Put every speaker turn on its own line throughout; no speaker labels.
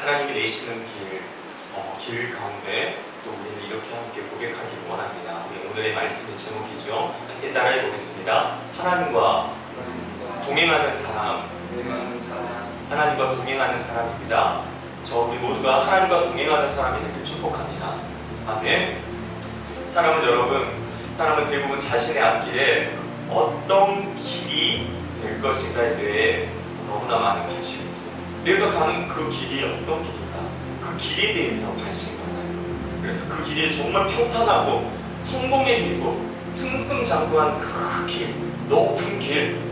하나님이 내시는 길 가운데 또 우리는 이렇게 함께 고백하기를 원합니다. 우리 오늘의 말씀의 제목이죠. 함께 따라해 보겠습니다. 하나님과 동행하는 사람. 하나님과 동행하는 사람입니다. 우리 모두가 하나님과 동행하는 사람이 되길 축복합니다. 아멘. 사람은 대부분 자신의 앞길에 어떤 길이 될 것인가에 대해 너무나 많은 관심이 있습니다. 내가 가는 그 길이 어떤 길인가? 그 길에 대해서 관심이 많아요. 그래서 그 길이 정말 평탄하고 성공의 길이고 승승장구한 그 길,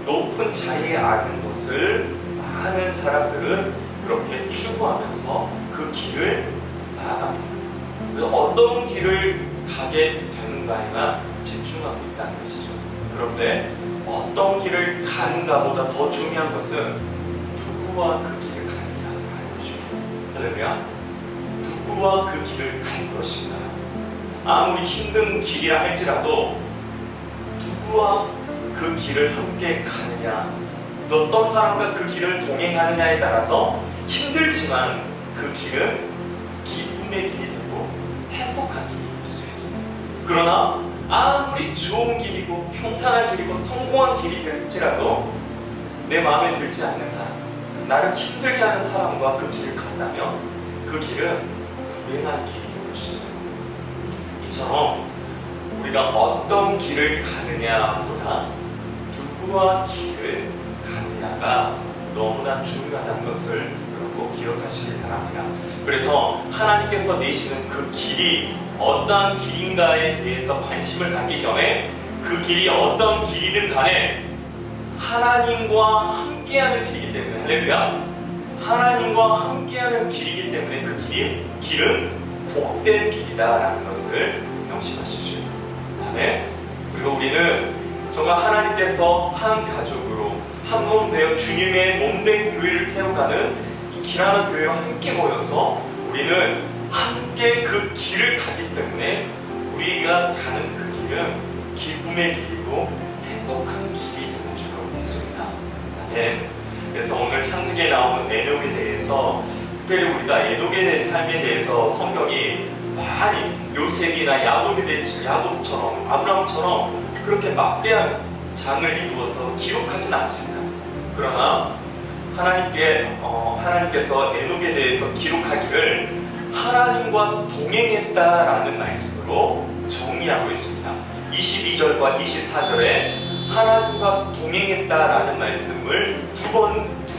높은 자리에 앉는 것을 많은 사람들은 그렇게 추구하면서 그 길을 나아갑니다. 어떤 길을 가게 되는가에만 집중하고 있다는 것이죠. 그런데 어떤 길을 가는가보다 더 중요한 것은 누구와 그 길을 가느냐라는 것입니다. 할렐루야. 누구와 그 길을 갈 것인가요? 아무리 힘든 길이라 할지라도 누구와 그 길을 함께 가느냐, 어떤 사람과 그 길을 동행하느냐에 따라서 힘들지만 그 길은 기쁨의 길이 되고 행복한 길이 될 수 있습니다. 그러나 아무리 좋은 길이고 평탄한 길이고 성공한 길이 될지라도 내 마음에 들지 않는 사람, 나를 힘들게 하는 사람과 그 길을 간다면 그 길은 불행한 길인 것이죠. 이처럼 우리가 어떤 길을 가느냐보다 누구와 길을 가느냐가 너무나 중요하다는 것을 꼭 기억하시길 바랍니다. 그래서 하나님께서 내시는 그 길이 어떠한 길인가에 대해서 관심을 갖기 전에 그 길이 어떤 길이든 간에 하나님과 함께하는 길이기 때문에, 할렐루야, 하나님과 함께하는 길이기 때문에 그 길은 복된 길이다라는 것을 명심하십시오. 아멘. 그리고 우리는 정말 하나님께서 한 가족으로 한 몸 되어 주님의 몸된 교회를 세워가는 이 길하는 교회와 함께 모여서 우리는 함께 그 길을 가기 때문에 우리가 가는 그 길은 기쁨의 길이고 행복한 길이 되는 줄 믿습니다. 아멘. 그래서 오늘 창세기에 나오는 에녹에 대해서, 특별히 우리가 에녹의 삶에 대해서 성경이 많이 요셉이나 야곱처럼 아브라함처럼 그렇게 막대한 장을 이루어서 기록하진 않습니다. 그러나 하나님께서 에녹에 대해서 기록하기를 하나님과 동행했다라는 말씀으로 정리하고 있습니다. 22절과 24절에 하나님과 동행했다라는 말씀을 두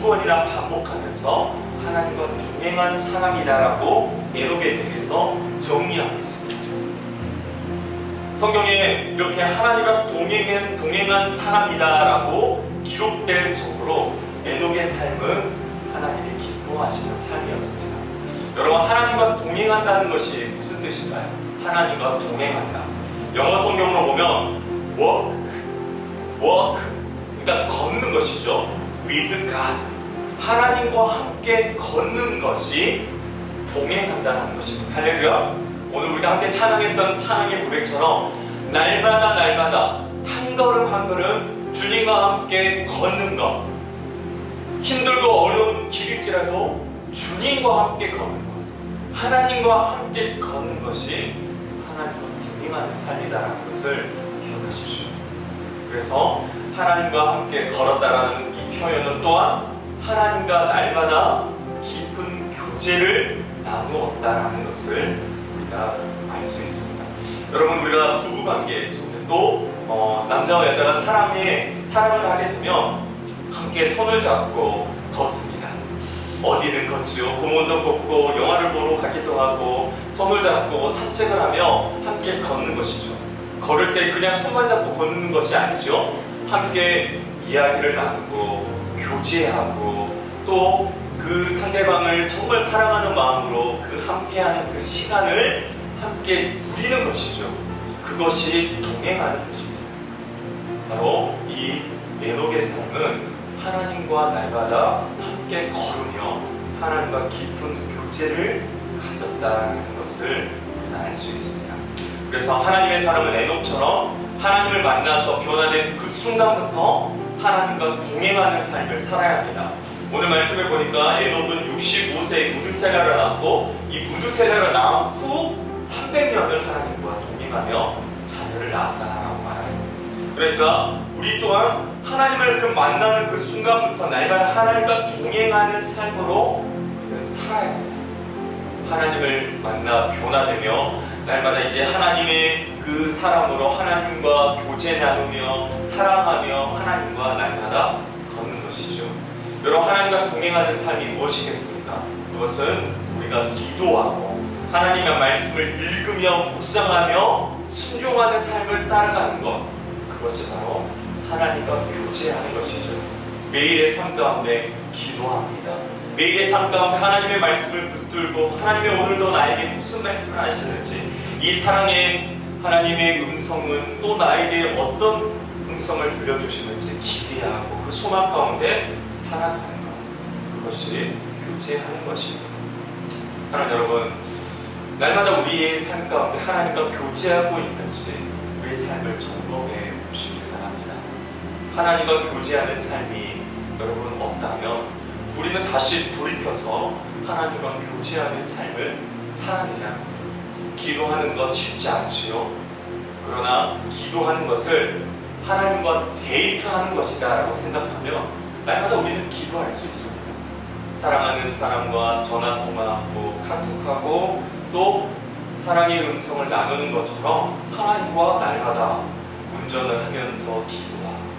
번이나 반복하면서 하나님과 동행한 사람이다라고 에녹에 대해서 정리하고 있습니다. 성경에 이렇게 하나님과 동행한 사람이다라고 기록될 정도로 에녹의 삶은 하나님이 기뻐하시는 삶이었습니다. 여러분, 하나님과 동행한다는 것이 무슨 뜻인가요? 하나님과 동행한다. 영어 성경으로 보면 walk, 그러니까 걷는 것이죠. with God, 하나님과 함께 걷는 것이 동행한다는 것입니다. 할렐루야. 오늘 우리가 함께 찬양했던 찬양의 고백처럼 날마다 한 걸음 한 걸음 주님과 함께 걷는 것, 힘들고 어려운 길일지라도 주님과 함께 걷는 것, 하나님과 함께 걷는 것이 하나님과 동행하는 삶이다라는 것을 기억하십시오. 그래서 하나님과 함께 걸었다라는 이 표현은 또한 하나님과 날마다 깊은 교제를 나누었다라는 것을 우리가 알 수 있습니다. 여러분, 우리가 부부관계 속에 또 남자와 여자가 사랑을 하게 되면 함께 손을 잡고 걷습니다. 어디든 걷지요. 공원도 걷고 영화를 보러 가기도 하고 손을 잡고 산책을 하며 함께 걷는 것이죠. 걸을 때 그냥 손만 잡고 걷는 것이 아니죠. 함께 이야기를 나누고 교제하고 또 그 상대방을 정말 사랑하는 마음으로 그 함께하는 그 시간을 함께 누리는 것이죠. 그것이 동행하는 것입니다. 바로 이 에녹의 삶은 하나님과 날마다 함께 걸으며 하나님과 깊은 교제를 가졌다는 것을 우리는 알 수 있습니다. 그래서 하나님의 사람은 에녹처럼 하나님을 만나서 변화된 그 순간부터 하나님과 동행하는 삶을 살아야 합니다. 오늘 말씀을 보니까 에녹은 65세에 무드셀라를 낳았고 이 무드셀라를 낳은 후 300년을 하나님과 동행하며 자녀를 낳았다라고 말합니다. 그러니까 우리 또한 하나님을 만나는 그 순간부터 날마다 하나님과 동행하는 삶으로 우리는 살아야 됩니다. 하나님을 만나 변화되며 날마다 이제 하나님의 그 사람으로 하나님과 교제 나누며 사랑하며 하나님과 날마다 걷는 것이죠. 여러분, 하나님과 동행하는 삶이 무엇이겠습니까? 그것은 우리가 기도하고 하나님의 말씀을 읽으며 묵상하며 순종하는 삶을 따라가는 것, 그것이 바로 하나님과 교제하는 것이죠. 매일의 삶 가운데 기도합니다. 매일의 삶 가운데 하나님의 말씀을 붙들고 하나님의 오늘도 나에게 무슨 말씀을 하시는지, 이 사랑의 하나님의 음성은 또 나에게 어떤 음성을 들려주시는지 기대하고 그 소망 가운데 살아가는 것, 그것이 교제하는 것입니다. 사랑하는 여러분, 날마다 우리의 삶 가운데 하나님과 교제하고 있는지 우리의 삶을 점검해 보시길 바랍니다. 하나님과 교제하는 삶이 여러분 없다면 우리는 다시 돌이켜서 하나님과 교제하는 삶을 살아내야 합니다. 기도하는 것 쉽지 않지요. 그러나 기도하는 것을 하나님과 데이트하는 것이다 라고 생각하면 날마다 우리는 기도할 수 있습니다. 사랑하는 사람과 전화 통화하고 카톡하고 또 사랑의 음성을 나누는 것처럼 하나님과 날마다 운전을 하면서 기도하고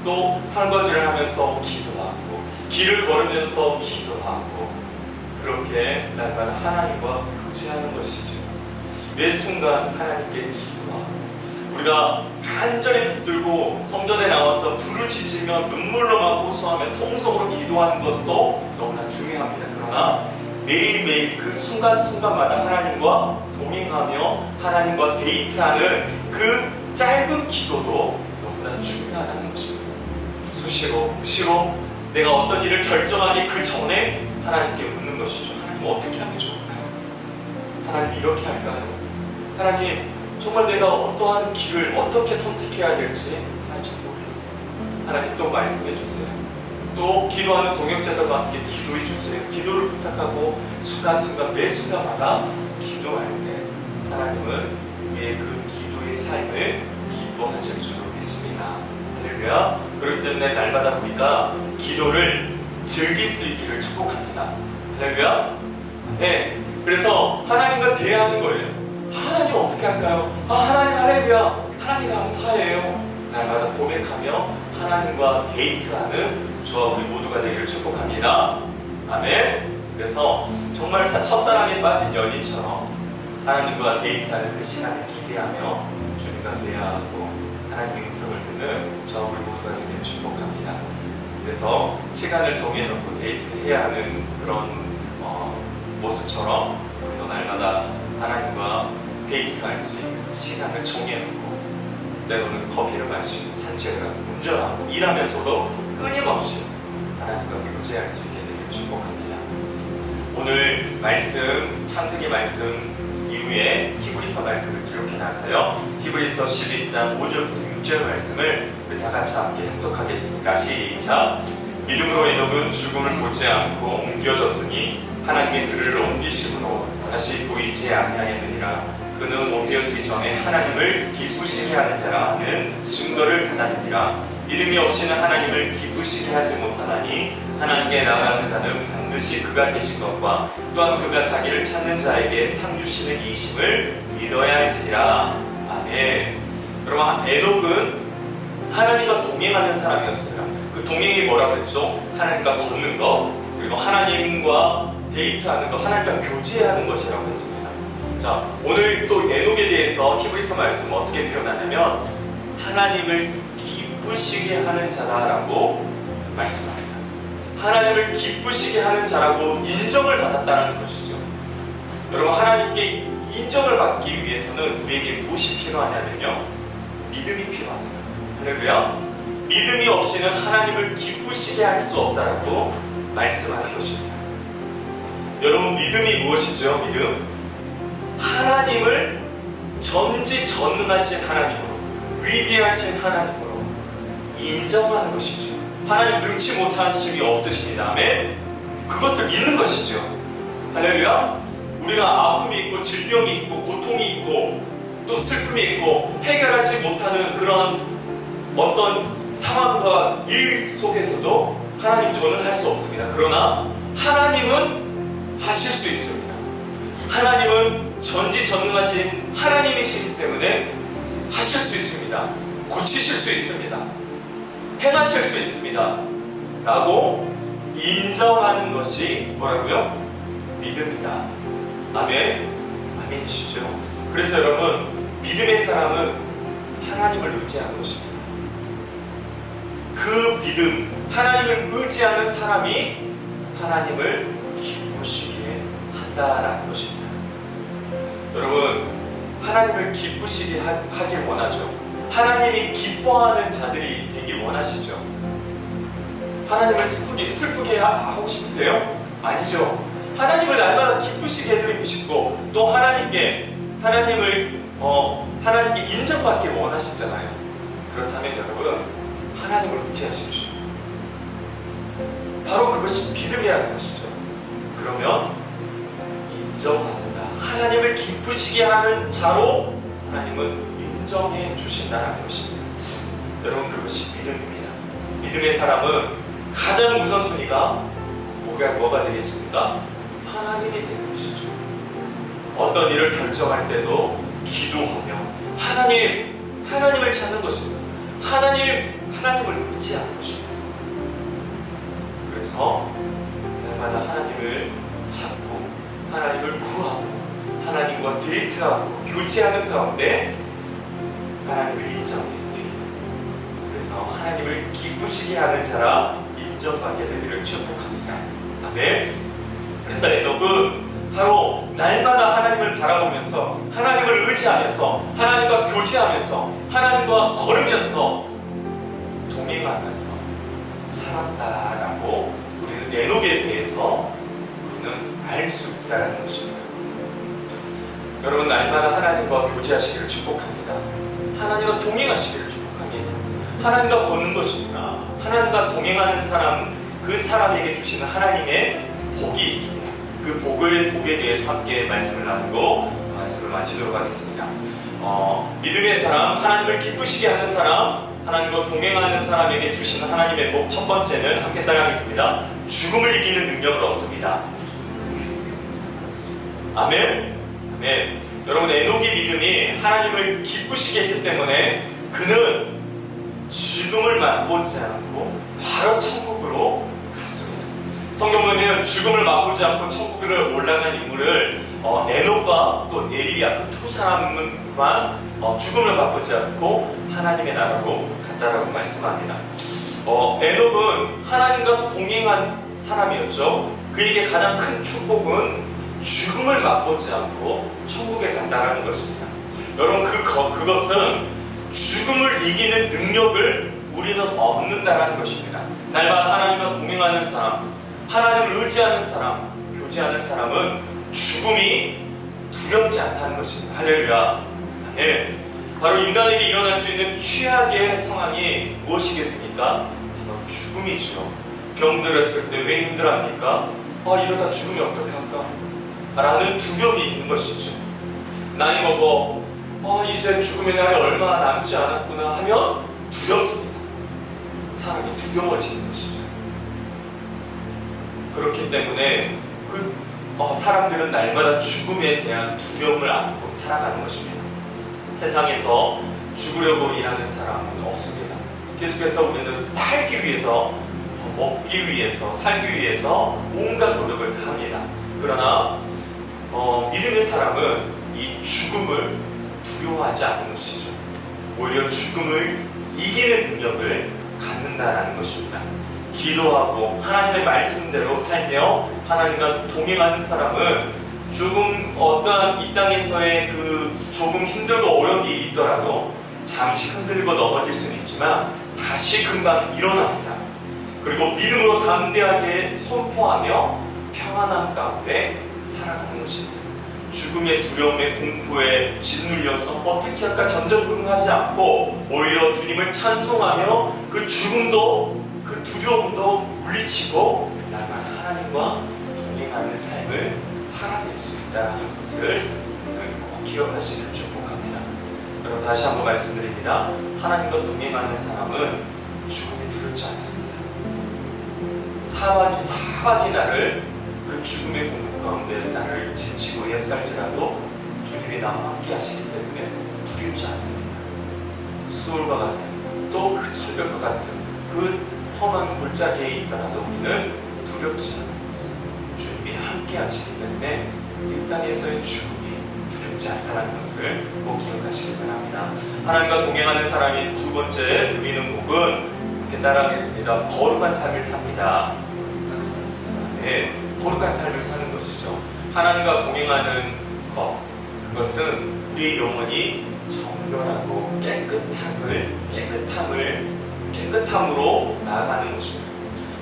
또 설거지를 하면서 기도하고 길을 걸으면서 기도하고 그렇게 날마다 하나님과 교제하는 것이죠. 매 순간 하나님께 기도하고 우리가 간절히 붙들고 성전에 나와서 부르짖으며 눈물로 막 호소하며 통성으로 기도하는 것도 너무나 중요합니다. 그러나 매일매일 그 순간순간마다 하나님과 동행하며 하나님과 데이트하는 그 짧은 기도도 너무나 중요하다는 것입니다. 수시로 내가 어떤 일을 결정하기 그 전에 하나님께 묻는 것이죠. 하나님 어떻게 하면 좋을까요? 하나님 이렇게 할까요? 하나님 정말 내가 어떠한 길을 어떻게 선택해야 될지 하나님 잘 모르겠어요. 하나님 또 말씀해 주세요. 또 기도하는 동역자들과 함께 기도해 주세요. 기도를 부탁하고 순간순간 매 순간마다 기도할 때 하나님은 우리의 그 기도의 삶을 기뻐하실 줄 믿습니다. 할렐루야. 그렇기 때문에 날마다 우리가 기도를 즐길 수 있기를 축복합니다. 할렐루야. 네. 그래서 하나님과 대화하는 거예요. 하나님 어떻게 할까요? 하나님 할렐루야. 하나님 감사해요. 날마다 고백하며 하나님과 데이트하는 저와 우리 모두가 되기를 축복합니다. 아멘. 그래서 정말 첫사랑에 빠진 연인처럼 하나님과 데이트하는 그 시간을 기대하며 주님과 대화하고 하나님의 음성을 듣는 저와 우리 모두가 되기를 축복합니다. 그래서 시간을 정해놓고 데이트해야 하는 그런 모습처럼 우리도 날마다 하나님과 데이트할 수 있는 시간을 정해놓고 때로는 커피를 마시고 산책을 하고 운전하고 일하면서도 끊임없이 하나님과 교제할 수 있게 되기를 축복합니다. 오늘 말씀, 창세기 말씀 이후에 히브리서 말씀을 기록해놨어요. 히브리서 11장 5절부터 6절 말씀을 우리 다 같이 함께 합독하겠습니다. 시작. 믿음으로 에녹은 죽음을 보지 않고 옮겨졌으니 하나님의 그를 옮기심으로 다시 보이지 아니하였느니라. 그는 옮겨지기 전에 하나님을 기쁘시게 하는 자라는 증거를 받았느니라. 믿음이 없이는 하나님을 기쁘시게 하지 못하나니 하나님께 나아가는 자는 반드시 그가 계신 것과 또한 그가 자기를 찾는 자에게 상 주시는 이심을 믿어야 할지니라. 아멘. 여러분, 에녹은 하나님과 동행하는 사람이었습니다. 그 동행이 뭐라고 했죠? 하나님과 걷는 것, 그리고 하나님과 데이트하는 것, 하나님과 교제하는 것이라고 했습니다. 자, 오늘 또 에녹에 대해서 히브리서 말씀은 어떻게 표현하냐면 하나님을 기쁘시게 하는 자다라고 말씀합니다. 하나님을 기쁘시게 하는 자라고 인정을 받았다는 것이죠. 여러분, 하나님께 인정을 받기 위해서는 우리에게 무엇이 필요하냐면요, 믿음이 필요합니다. 그래도요, 믿음이 없이는 하나님을 기쁘시게 할 수 없다라고 말씀하는 것입니다. 여러분, 믿음이 무엇이죠? 믿음? 하나님을 전지전능하신 하나님으로, 위대하신 하나님으로 인정하는 것이죠. 하나님 능치 못하심이 없으십니다. 아멘. 그것을 믿는 것이죠. 할렐루야. 우리가 아픔이 있고 질병이 있고 고통이 있고 또 슬픔이 있고 해결하지 못하는 그런 어떤 상황과 일 속에서도 하나님 저는 할 수 없습니다. 그러나 하나님은 하실 수 있습니다. 하나님은 전지전능하신 하나님이시기 때문에 하실 수 있습니다. 고치실 수 있습니다. 행하실 수 있습니다. 라고 인정하는 것이 뭐라고요? 믿음이다. 아멘. 아멘이시죠. 그래서 여러분, 믿음의 사람은 하나님을 의지하는 것입니다. 그 믿음, 하나님을 의지하는 사람이 하나님을 기쁘시게 한다라는 것입니다. 여러분, 하나님을 기쁘시게 하길 원하죠. 하나님이 기뻐하는 자들이 되길 원하시죠. 하나님을 슬프게 하고 싶으세요? 아니죠. 하나님을 날마다 기쁘시게 해드리고 싶고 또 하나님께 인정받길 원하시잖아요. 그렇다면 여러분, 하나님을 의지하십시오. 바로 그것이 믿음이라는 것이죠. 그러면 인정받는다. 하나님을 기쁘시게 하는 자로 하나님은 인정해 주신다는 것입니다. 여러분, 그것이 믿음입니다. 믿음의 사람은 가장 우선순위가 뭐가 되겠습니까? 하나님이 되는 것이죠. 어떤 일을 결정할 때도 기도하며 하나님을 찾는 것입니다. 하나님을 의지하는 것입니다. 그래서 날마다 하나님을 찾고 하나님을 구하고 하나님과 데이트하고 교제하는 가운데 하나님을 인정해 드리는, 그래서 하나님을 기쁘시게 하는 자라 인정받게 되기를 축복합니다. 아멘. 그래서 에녹은 바로 날마다 하나님을 바라보면서 하나님을 의지하면서 하나님과 교제하면서 하나님과 걸으면서 동행하면서 살았다라고 우리는 에녹에 대해서 우리는 알 수 있다는 것입니다. 여러분, 날마다 하나님과 교제하시기를 축복합니다. 하나님과 동행하시기를 축복합니다. 하나님과 걷는 것입니다. 하나님과 동행하는 사람, 그 사람에게 주시는 하나님의 복이 있습니다. 그 복에 대해서 함께 말씀을 나누고 말씀을 마치도록 하겠습니다. 믿음의 사람, 하나님을 기쁘시게 하는 사람, 하나님과 동행하는 사람에게 주시는 하나님의 복, 첫 번째는 함께 따라하겠습니다. 죽음을 이기는 능력을 얻습니다. 아멘. 아멘. 여러분, 에녹의 믿음이 하나님을 기쁘시게 했기 때문에 그는 죽음을 맛보지 않고 바로 천국으로 갔습니다. 성경에는 죽음을 맛보지 않고 천국으로 올라간 인물을 에녹과 또 엘리야, 그 두 사람만 죽음을 맛보지 않고 하나님의 나라로 갔다라고 말씀합니다. 에녹은 하나님과 동행한 사람이었죠. 그에게 가장 큰 축복은 죽음을 맛보지 않고 천국에 간다라는 것입니다. 여러분, 그것은 죽음을 이기는 능력을 우리는 얻는다라는 것입니다. 날마다 하나님과 동행하는 사람, 하나님을 의지하는 사람, 교제하는 사람은 죽음이 두렵지 않다는 것입니다. 할렐루야. 네. 바로 인간에게 일어날 수 있는 최악의 상황이 무엇이겠습니까? 바로 죽음이죠. 병들었을 때 왜 힘들어합니까? 이러다 죽으면 어떡할까? 라는 두려움이 있는 것이죠. 나이 먹어, 이제 죽음의 날이 얼마 남지 않았구나 하면 두렵습니다. 사람이 두려워지는 것이죠. 그렇기 때문에 사람들은 날마다 죽음에 대한 두려움을 안고 살아가는 것입니다. 세상에서 죽으려고 일하는 사람은 없습니다. 계속해서 우리는 살기 위해서, 먹기 위해서, 살기 위해서 온갖 노력을 다 합니다. 그러나 믿음의 사람은 이 죽음을 두려워하지 않는 것이죠. 오히려 죽음을 이기는 능력을 갖는다라는 것입니다. 기도하고 하나님의 말씀대로 살며 하나님과 동행하는 사람은 조금 어떠한 이 땅에서의 조금 힘들고 어려움이 있더라도 잠시 흔들리고 넘어질 수는 있지만 다시 금방 일어납니다. 그리고 믿음으로 담대하게 선포하며 평안함 가운데 살아가는 것입니다. 죽음의 두려움에 공포에 짓눌려서 어떻게 할까 전전긍긍하지 않고 오히려 주님을 찬송하며 그 죽음도 그 그 두려움도 물리치고 나만 하나님과 동행하는 삶을 살아낼 수 있다는 것을 꼭 기억하시기를 축복합니다. 여러분, 다시 한번 말씀드립니다. 하나님과 동행하는 사람은 죽음이 두렵지 않습니다. 사방이 나를 그 죽음의 공포 가운데 나를 지치고 애살지라도 주님이 나와 함께 하시기 때문에 두렵지 않습니다. 수월과 같은 또 그 철벽과 같은 그 험한 골짜기에 있더라도 우리는 두렵지 않은 것은 주님이 함께 하시기 때문에 이 땅에서의 죽음이 두렵지 않다는 것을 꼭 기억하시기 바랍니다. 하나님과 동행하는 사람이 두 번째 누리는 복은 이렇게 따라하겠습니다. 거룩한 삶을 삽니다. 네, 거룩한 삶을 사는 것이죠. 하나님과 동행하는 것, 그것은 우리의 영혼이 정결하고 깨끗함으로 나아가는 것입니다.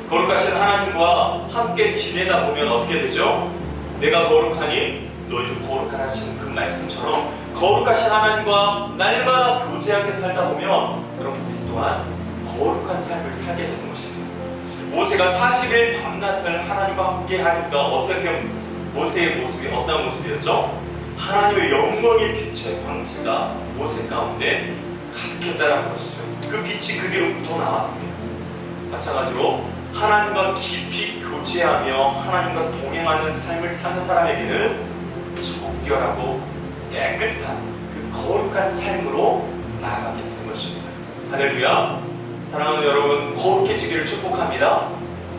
거룩하신 하나님과 함께 지내다 보면 어떻게 되죠? 내가 거룩하니 너희도 거룩하라신 그 말씀처럼 거룩하신 하나님과 날마다 교제하게 살다 보면 여러분 우리 또한 거룩한 삶을 살게 되는 것입니다. 모세가 40일 밤낮을 하나님과 함께 하니까 어떻게 모세의 모습이 어떤 모습이었죠? 하나님의 영광의 빛의 광채가 모세 가운데 가득했다는 것이죠. 그 빛이 그대로 묻어 나왔습니다. 마찬가지로 하나님과 깊이 교제하며 하나님과 동행하는 삶을 사는 사람에게는 정결하고 깨끗한 그 거룩한 삶으로 나아가게 되는 것입니다. 할렐루야. 사랑하는 여러분, 거룩해지기를 축복합니다.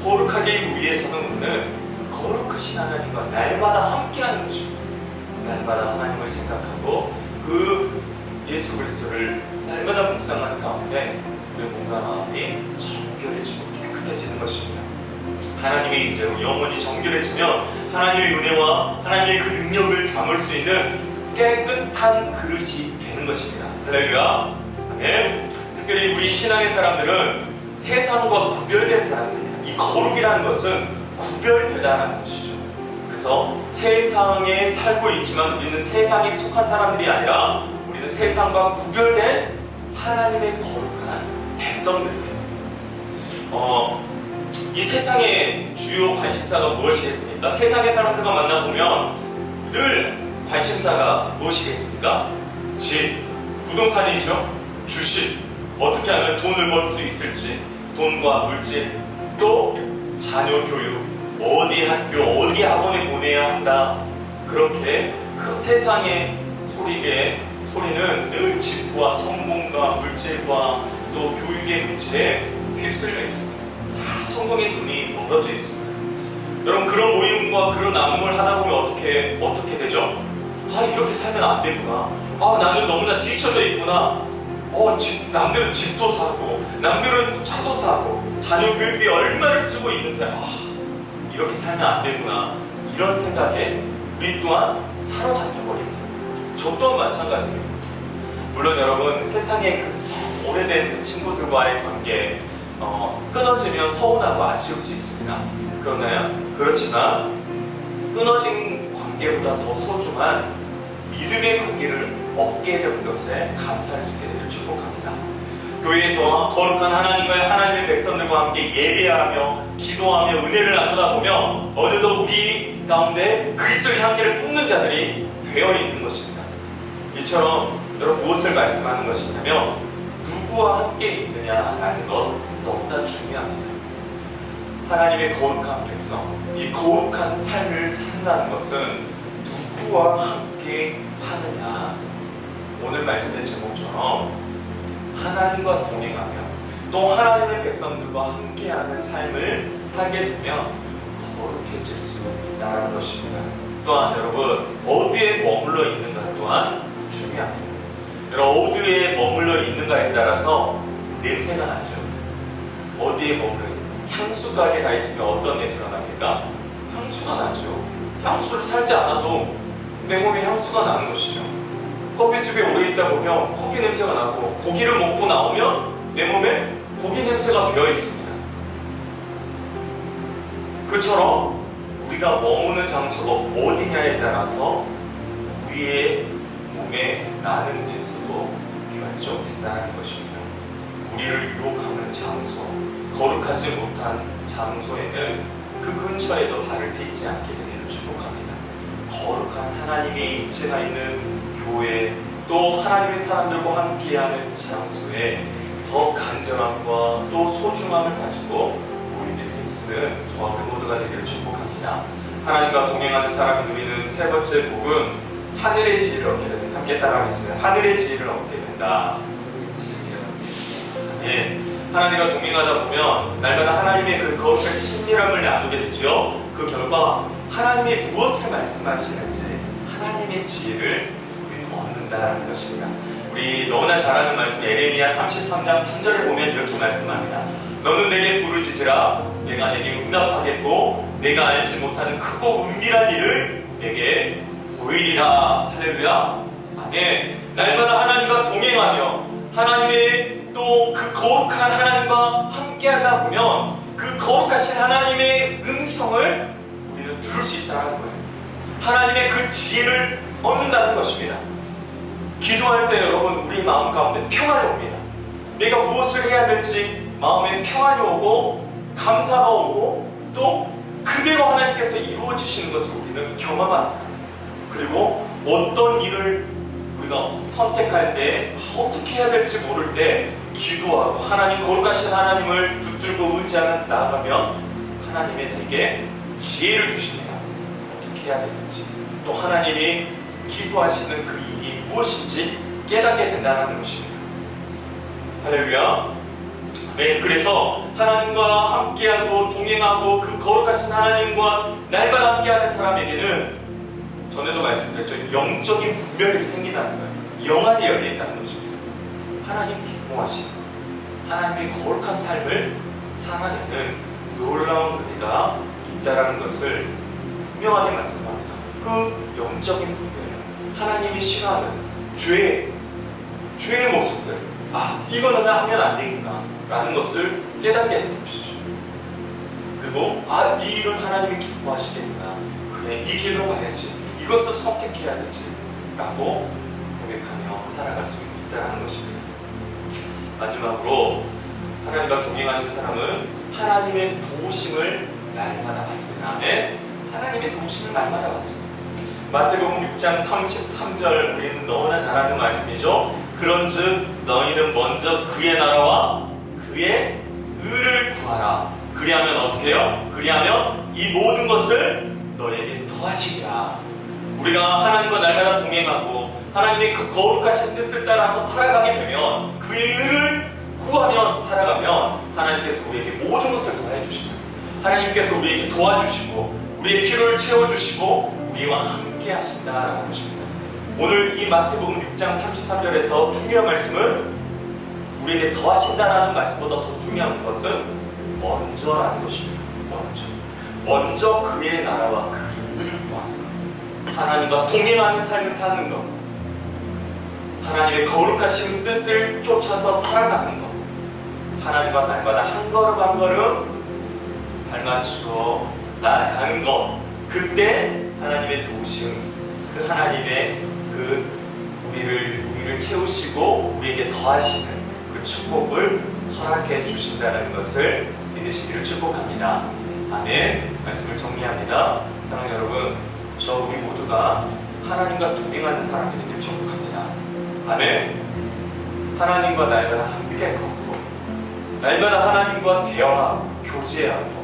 거룩하기 위해서는 우리는 거룩하신 하나님과 날마다 함께하는 것입니다. 날마다 하나님을 생각하고 그 예수 그리스도를 날마다 묵상하는 가운데 우리의 몸과 마음이 정결해지고 깨끗해지는 것입니다. 하나님의 임재로 영혼이 정결해지면 하나님의 은혜와 하나님의 그 능력을 담을 수 있는 깨끗한 그릇이 되는 것입니다. 할렐루야. 아멘. 특별히 우리 신앙의 사람들은 세상과 구별된 사람들입니다. 이 거룩이라는 것은 구별되다라는 것이죠. 그래서 세상에 살고 있지만 우리는 세상에 속한 사람들이 아니라 우리는 세상과 구별된 하나님의 거룩한 백성들입니다. 이 세상의 주요 관심사가 무엇이겠습니까? 세상의 사람들과 만나보면 늘 관심사가 무엇이겠습니까? 집, 부동산이죠. 주식, 어떻게 하면 돈을 벌 수 있을지, 돈과 물질, 또 자녀 교육, 어디 학교, 어디 학원에 보내야 한다. 그렇게 그 세상의 소리는 늘 집과 성공과 물질과 또 교육의 문제에 휩쓸려 있습니다. 다 성공의 눈이 멀어져 있습니다. 여러분, 그런 모임과 그런 나눔을 하다 보면 어떻게 되죠? 이렇게 살면 안 되구나. 나는 너무나 뒤처져 있구나. 남들은 집도 사고, 남들은 차도 사고, 자녀 교육비 얼마를 쓰고 있는데, 이렇게 살면 안 되구나. 이런 생각에 우리 또한 사로잡혀 버립니다. 저 또한 마찬가지입니다. 물론 여러분, 세상의 그 오래된 그 친구들과의 관계, 끊어지면 서운하고 아쉬울 수 있습니다. 그렇지만, 끊어진 관계보다 더 소중한 믿음의 관계를 얻게 된 것에 감사할 수 있게 되기를 축복합니다. 교회에서 거룩한 하나님과 하나님의 백성들과 함께 예배하며 기도하며 은혜를 나누다 보면 어느덧 우리 가운데 그리스도의 향기를 뿜는 자들이 되어 있는 것입니다. 이처럼 여러분 무엇을 말씀하는 것이냐면 누구와 함께 있느냐라는 것 너무나 중요합니다. 하나님의 거룩한 백성, 이 거룩한 삶을 산다는 것은 누구와 함께 하느냐. 오늘 말씀의 제목처럼 하나님과 동행하며 또 하나님의 백성들과 함께하는 삶을 살게 되면 거룩해질 수 있다는 것입니다. 또한 여러분, 어디에 머물러 있는가 또한 중요합니다. 여러분, 어디에 머물러 있는가에 따라서 냄새가 나죠. 어디에 머물러 있는가. 향수 가게 가 있으면 어떤 냄새가 납니까? 향수가 나죠. 향수를 사지 않아도 내 몸에 향수가 나는 것이죠. 커피집에 오래 있다 보면 커피 냄새가 나고, 고기를 먹고 나오면 내 몸에 고기 냄새가 배어 있습니다. 그처럼 우리가 머무는 장소가 어디냐에 따라서 우리의 몸에 나는 냄새도 결정된다는 것입니다. 우리를 유혹하는 장소, 거룩하지 못한 장소에는 그 근처에도 발을 딛지 않게 되기를 축복합니다. 거룩한 하나님의 임재가 있는 교회, 또 하나님의 사람들과 함께하는 장소에 더 간절함과 또 소중함을 가지고 우리들의 힘쓰는 저와 우리 모두가 되기를 축복합니다. 하나님과 동행하는 사람이 누리는 세 번째 복은 하늘의 지혜를 얻게 된다. 함께 따라하겠습니다. 하늘의 지혜를 얻게 된다. 예, 하나님과 동행하다 보면 날마다 하나님의 그 거룩한 친밀함을 나누게 되죠. 그 결과 하나님이 무엇을 말씀하시는지 하나님의 지혜를 우리는 얻는다는 것입니다. 우리 너무나 잘 아는 말씀 에레미야 33장 3절에 보면 이렇게 말씀합니다. 너는 내게 부르짖으라 내가 내게 응답하겠고 내가 알지 못하는 크고 은밀한 일을 내게 보이리라. 할렐루야. 아멘. 날마다 하나님과 동행하며 하나님의 또 그 거룩한 하나님과 함께하다 보면 그 거룩하신 하나님의 음성을 우리는 들을 수 있다는 거예요. 하나님의 그 지혜를 얻는다는 것입니다. 기도할 때 여러분 우리 마음 가운데 평안이 옵니다. 내가 무엇을 해야 될지 마음에 평안이 오고 감사가 오고 또 그대로 하나님께서 이루어지시는 것을 우리는 경험합니다. 그리고 어떤 일을 우리가 선택할 때 어떻게 해야 될지 모를 때 기도하고 하나님 거룩하신 하나님을 붙들고 의지하며 나아가면 하나님이 내게 지혜를 주십니다. 어떻게 해야 되는지 또 하나님이 기뻐하시는 그 일이 무엇인지 깨닫게 된다는 것입니다. 할렐루야. 네, 그래서 하나님과 함께하고 동행하고 그 거룩하신 하나님과 날마다 함께하는 사람에게는 전에도 말씀드렸죠. 영적인 분별력이 생긴다는 거예요. 영안이 열린다는 것입니다. 하나님 기뻐하시고 하나님의 거룩한 삶을 살아내는 놀라운 은혜가 있다는 것을 분명하게 말씀합니다. 그 영적인 분별력, 하나님이 싫어하는 죄의 모습들, 이거는 하면 안 되겠구나 라는 것을 깨닫게 되는 것이죠. 그리고 이 일은 하나님이 기뻐하시겠구나, 그래 이 길로 가야지, 이것을 선택해야 되지 라고 고백하며 살아갈 수 있다는 것입니다. 마지막으로 하나님과 동행하는 사람은 하나님의 도우심을 날마다 받습니다. 네? 하나님의 도우심을 날마다 받습니다. 마태복음 6장 33절 우리는 너무나 잘 아는 말씀이죠. 그런즉 너희는 먼저 그의 나라와 그의 의를 구하라. 그리하면 어떻게 해요? 그리하면 이 모든 것을 너에게 더하시리라. 우리가 하나님과 날마다 동행하고 하나님의 그 거룩하신 뜻을 따라서 살아가게 되면 그의 의를 구하며 살아가면 하나님께서 우리에게 모든 것을 더해 주십니다. 하나님께서 우리에게 도와주시고 우리의 필요를 채워주시고 우리와 함께 하신다라는 것입니다. 오늘 이 마태복음 6장 33절에서 중요한 말씀은 우리에게 더하신다라는 말씀보다 더 중요한 것은 먼저라는 것입니다. 먼저 그의 나라와 그의 의를 구하는 것, 하나님과 동행하는 삶을 사는 것, 하나님의 거룩하신 뜻을 쫓아서 살아가는 것, 하나님과 날마다 한 걸음 한 걸음 발맞추어 나아가는 것, 그때 하나님의 도우심, 그 하나님의 그 우리를 채우시고 우리에게 더하시는 그 축복을 허락해 주신다는 것을 믿으시기를 축복합니다. 아멘. 말씀을 정리합니다. 사랑하는 여러분, 저 우리 모두가 하나님과 동행하는 사람이 되기를 축복합니다. 아멘. 하나님과 날마다 함께 걷고 날마다 하나님과 대화하고 교제하고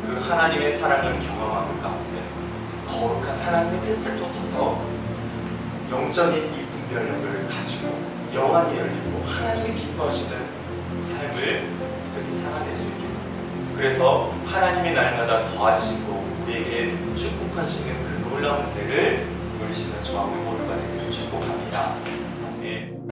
그 하나님의 사랑을 경험하는 가운데 거룩한 하나님의 뜻을 쫓아서 영적인 이 분별력을 가지고 영안이 열리고 하나님이 기뻐하시는 삶을 우리들이 살아낼 수 있게, 그래서 하나님이 날마다 더하시고 우리에게 축복하시는 그 놀라운 은혜를 누리시는 저와 우리 모두가 되기를 축복합니다.